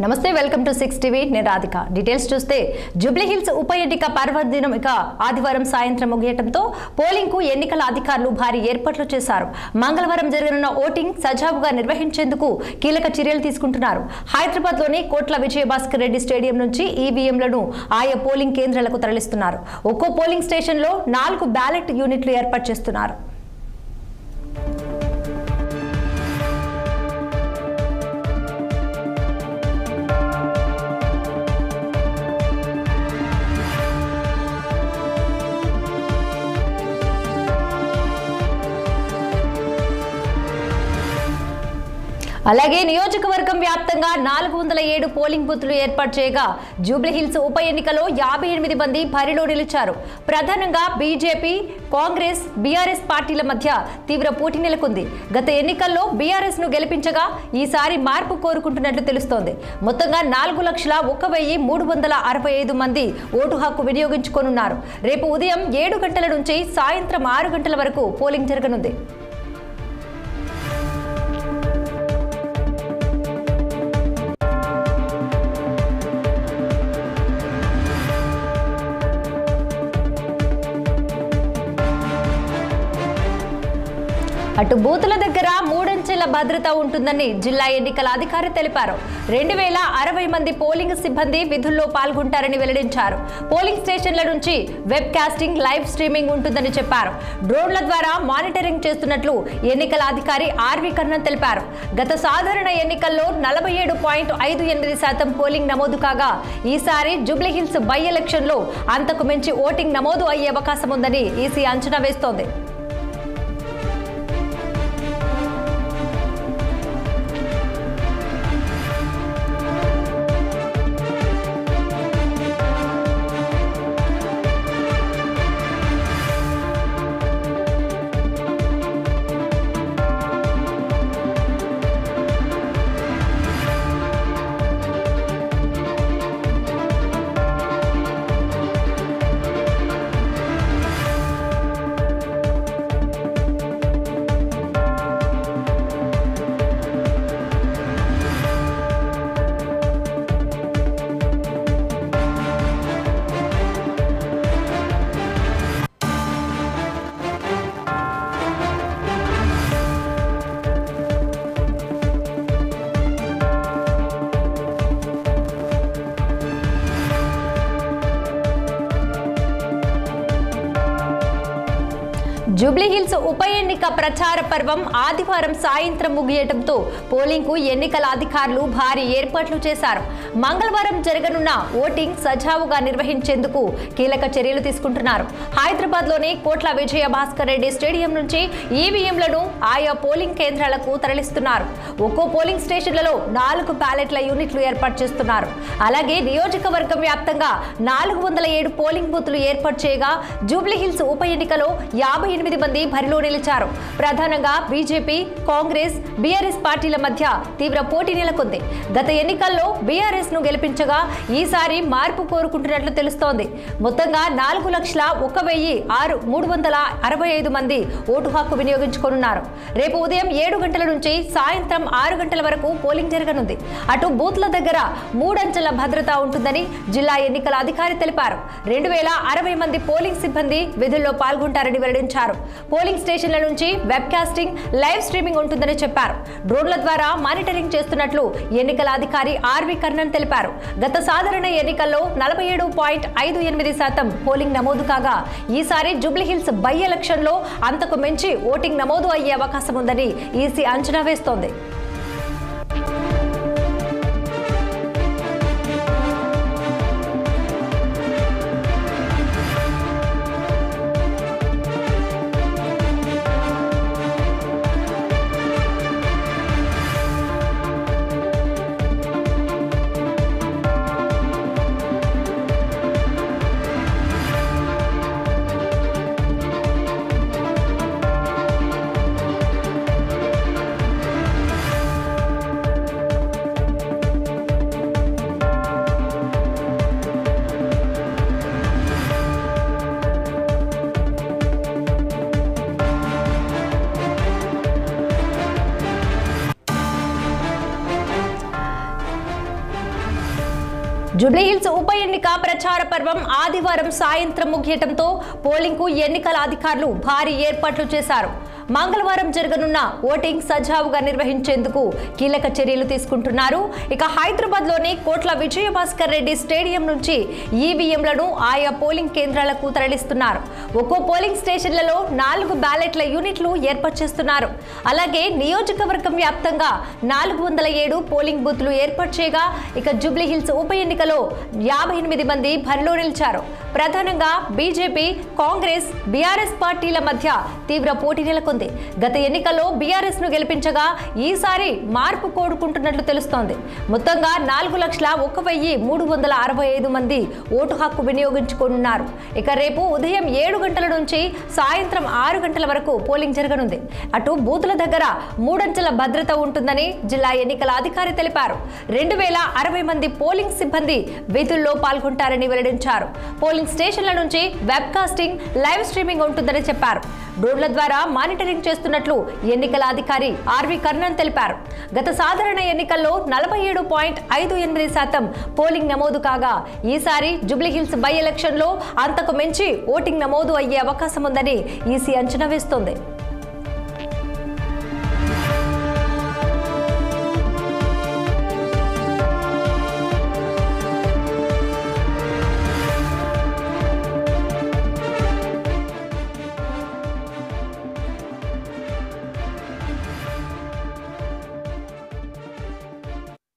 నమస్తే welcome to 6 TV నేను Radhika details చూస్తే జూబ్లీ హిల్స్ ఉప ఎన్నిక పర్వదినం ఆదివారం సాయంత్రం ముగియటంతో పోలింగ్ కు ఎన్నికల అధికారులు భారీ ఏర్పాట్లు చేశారు. మంగళవారం జరగనున్న ఓటింగ్ సజావుగా నిర్వహించేందుకు కీలక చర్యలు తీసుకుంటున్నారు. హైదరాబాద్ లోని కోట్ల విజయభాస్కర్ రెడ్డి స్టేడియం నుంచి ఈవీఎంలను ఆయా పోలింగ్ కేంద్రాలకు తరలిస్తున్నారు. ఒక్కో పోలింగ్ స్టేషన్ లో 4 బ్యాలెట్ యూనిట్లు ఏర్పాటు చేస్తున్నారు. అలాగే నియోజకవర్గం వ్యాప్తంగా 407 పోలింగ్ బూత్లు ఏర్పాటు చేయగా జూబ్లీ హిల్స్ ఉప ఎన్నికలో 58 మంది బరిలో నిలిచారు. ప్రధానంగా బీజేపీ, కాంగ్రెస్, బీఆర్ఎస్ పార్టీల మధ్య తీవ్ర పోటీ నెలకొంది. గత ఎన్నికల్లో బీఆర్ఎస్ ను గెలిపించగా ఈసారి మార్పు కోరుకుంటున్నట్లు తెలుస్తోంది. మొత్తంగా 4,01,365 మంది ఓటు హక్కు వినియోగించుకోనున్నారు. రేపు ఉదయం 7 గంటల నుంచి సాయంత్రం 6 గంటల వరకు పోలింగ్ జరగనుంది. అటు బూతుల దగ్గర 3 అంచెల భద్రత ఉంటుందని జిల్లా ఎన్నికల అధికారి తెలిపారు. 2060 మంది పోలింగ్ సిబ్బంది విధుల్లో పాల్గొంటారని వెల్లడించారు. పోలింగ్ స్టేషన్ల నుంచి వెబ్ కాస్టింగ్, లైవ్ స్ట్రీమింగ్ ఉంటుందని చెప్పారు. డ్రోన్ల ద్వారా మానిటరింగ్ చేస్తున్నట్లు ఎన్నికల అధికారి ఆర్వి కర్ణన్ తెలిపారు. గత సాధారణ ఎన్నికల్లో 47.58% పోలింగ్ నమోదు కాగా ఈసారి జూబ్లీ హిల్స్ బై ఎలక్షన్ లో అంతకు మించి ఓటింగ్ నమోదు అయ్యే అవకాశం ఉందని ఈసీ అంచనా వేస్తోంది. జూబ్లీ హిల్స్ ఉప ఎన్నిక ప్రచార పర్వం ఆదివారం సాయంత్రం ముగియటంతో పోలింగ్ కు ఎన్నికల అధికారులు భారీ ఏర్పాట్లు చేశారు. మంగళవారం జరగనున్న ఓటింగ్ సజావుగా నిర్వహించేందుకు కీలక చర్యలు తీసుకుంటున్నారు. హైదరాబాద్ లోని కోట్ల విజయభాస్కర్ రెడ్డి స్టేడియం నుంచి ఈవీఎంలను ఆయా పోలింగ్ కేంద్రాలకు తరలిస్తున్నారు. ఒక్కో పోలింగ్ స్టేషన్లలో 4 బ్యాలెట్ల యూనిట్లు ఏర్పాటు చేస్తున్నారు. అలాగే నియోజకవర్గం వ్యాప్తంగా 407 పోలింగ్ బూత్లు ఏర్పాటు చేయగా జూబ్లీ హిల్స్ ఉప ఎన్నికలో 58 మంది బరిలో నిలిచారు. ప్రధానంగా బీజేపీ, కాంగ్రెస్, బీఆర్ఎస్ పార్టీల మధ్య తీవ్ర పోటీ నెలకొంది. గత ఎన్నికల్లో బీఆర్ఎస్ ను గెలిపించగా ఈసారి మార్పు కోరుకుంటున్నట్లు తెలుస్తోంది. మొత్తంగా 4,01,365 మంది ఓటు హక్కు వినియోగించుకోనున్నారు. రేపు ఉదయం 7 గంటల నుంచి సాయంత్రం 6 గంటల వరకు పోలింగ్ జరగనుంది. అటు బూత్ల దగ్గర 3 అంచెల భద్రత ఉంటుందని జిల్లా ఎన్నికల అధికారి తెలిపారు. 2060 మంది పోలింగ్ సిబ్బంది విధుల్లో పాల్గొంటారని వెల్లడించారు. పోలింగ్ స్టేషన్ల నుంచి వెబ్ కాస్టింగ్, లైవ్ స్ట్రీమింగ్ ఉంటుందని చెప్పారు. డ్రోన్ల ద్వారా మానిటరింగ్ చేస్తున్నట్లు ఎన్నికల అధికారి ఆర్వి కర్ణన్ తెలిపారు. గత సాధారణ ఎన్నికల్లో 47.58% పోలింగ్ నమోదు కాగా ఈసారి జూబ్లీ హిల్స్ బై ఎలక్షన్ లో అంతకు మించి ఓటింగ్ నమోదు అయ్యే అవకాశం ఉందని ఈసీ అంచనా వేస్తోంది. జూబ్లీహిల్స్ ఉప ఎన్నిక ప్రచార పర్వం ఆదివారం సాయంత్రం ముగియటంతో పోలింగ్కు ఎన్నికల అధికారులు భారీ ఏర్పాట్లు చేశారు. మంగళవారం జరగనున్న ఓటింగ్ సజావుగా నిర్వహించేందుకు కీలక చర్యలు తీసుకుంటున్నారు. ఇక హైదరాబాద్లోని కోట్ల విజయభాస్కర్ రెడ్డి స్టేడియం నుంచి ఈవీఎంలను ఆయా పోలింగ్ కేంద్రాలకు తరలిస్తున్నారు. ఒక్కో పోలింగ్ స్టేషన్లలో 4 బ్యాలెట్ల యూనిట్లు ఏర్పాటు చేస్తున్నారు. అలాగే నియోజకవర్గం వ్యాప్తంగా 407 పోలింగ్ బూత్లు ఏర్పాటు చేయగా ఇక జూబ్లీహిల్స్ ఉప ఎన్నికలో 58 మంది బరిలో నిలిచారు. ప్రధానంగా బీజేపీ, కాంగ్రెస్, బీఆర్ఎస్ పార్టీల మధ్య తీవ్ర పోటీ నెలకొంది. గత ఎన్నికల్లో బీఆర్ఎస్ ను గెలిపించగా ఈసారి మార్పు కోరుకుంటున్నట్లు తెలుస్తోంది. మొత్తంగా 4,01,365 మంది ఓటు హక్కు వినియోగించుకోనున్నారు. ఇక రేపు ఉదయం 7 గంటల నుంచి సాయంత్రం 6 గంటల వరకు పోలింగ్ జరగనుంది. అటు బూతుల దగ్గర 3 అంచెల భద్రత ఉంటుందని జిల్లా ఎన్నికల అధికారి తెలిపారు. 2060 మంది పోలింగ్ సిబ్బంది విధుల్లో పాల్గొంటారని వెల్లడించారు. పోలింగ్ స్టేషన్ల నుంచి వెబ్ కాస్టింగ్, లైవ్ స్ట్రీమింగ్ ఉంటుందని చెప్పారు. డ్రోన్ల ద్వారా మానిటరింగ్ చేస్తున్నట్లు ఎన్నికల అధికారి ఆర్వి కర్ణన్ తెలిపారు. గత సాధారణ ఎన్నికల్లో 47.58% పోలింగ్ నమోదు కాగా ఈసారి జూబ్లీహిల్స్ బై ఎలక్షన్ లో అంతకు మించి ఓటింగ్ నమోదు అయ్యే అవకాశం ఉందని ఈసీ అంచనా వేస్తోంది.